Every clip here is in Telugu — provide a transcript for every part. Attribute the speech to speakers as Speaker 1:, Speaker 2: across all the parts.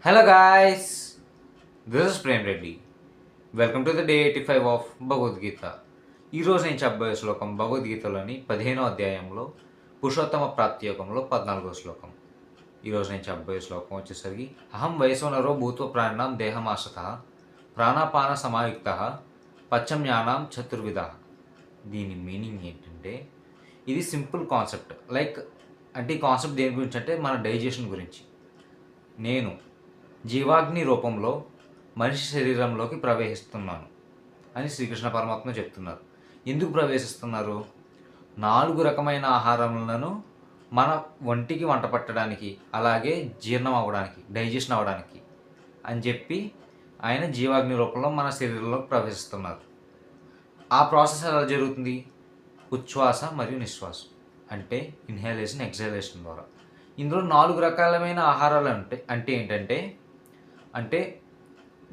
Speaker 1: Hello guys, this is Prem Reddy. Welcome to the day 85 of Bhagavad Gita. ఈరోజు నేను చెప్పబోయే శ్లోకం భగవద్గీతలోని 15వ అధ్యాయంలో పురుషోత్తమ ప్రాప్తియోగంలో 14వ శ్లోకం. ఈరోజు నేను చెప్పబోయే శ్లోకం వచ్చేసరికి అహం వయసోనరో భూత్వ ప్రాణినాం దేహమాశ్రిత ప్రాణాపాన సమాయుక్త పచ్చమ్యానాం చతుర్విధ. దీని మీనింగ్ ఏంటంటే ఇది సింపుల్ కాన్సెప్ట్. అంటే ఈ కాన్సెప్ట్ దేని గురించి అంటే మన డైజెషన్ గురించి. నేను జీవాగ్ని రూపంలో మనిషి శరీరంలోకి ప్రవేశిస్తున్నాను అని శ్రీకృష్ణ పరమాత్మ చెప్తున్నారు. ఎందుకు ప్రవేశిస్తున్నారు? 4 రకమైన ఆహారములను మన ఒంటికి వంట పట్టడానికి, అలాగే జీర్ణం అవ్వడానికి, డైజెషన్ అవ్వడానికి అని చెప్పి ఆయన జీవాగ్ని రూపంలో మన శరీరంలోకి ప్రవేశిస్తున్నారు. ఆ ప్రాసెస్ ఎలా జరుగుతుంది? ఉచ్ఛ్వాస మరియు నిశ్వాసం, అంటే ఇన్హేలేషన్, ఎక్సలేషన్ ద్వారా. ఇందులో 4 రకాలమైన ఆహారాలు అంటే ఏంటంటే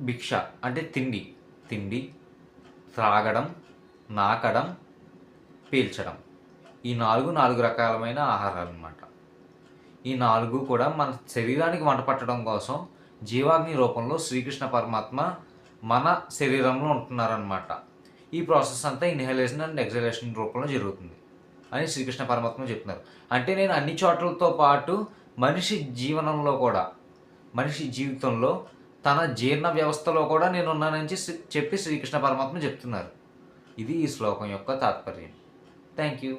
Speaker 1: భిక్ష అంటే తిండి, త్రాగడం, నాకడం, పీల్చడం. ఈ 4 రకాలమైన ఆహారాలు అన్నమాట. ఈ 4 కూడా మన శరీరానికి వంట పట్టడం కోసం జీవాగ్ని రూపంలో శ్రీకృష్ణ పరమాత్మ మన శరీరంలో ఉంటున్నారనమాట. ఈ ప్రాసెస్ అంతా ఇన్హలేషన్ అండ్ ఎక్సలేషన్ రూపంలో జరుగుతుంది అని శ్రీకృష్ణ పరమాత్మ చెప్తున్నారు. అంటే నేను అన్ని చోట్లతో పాటు మనిషి జీవితంలో తన జీర్ణ వ్యవస్థలో కూడా నేను ఉన్నానని చెప్పి శ్రీకృష్ణ పరమాత్మ చెప్తున్నారు. ఇది ఈ శ్లోకం యొక్క తాత్పర్యం. Thank you.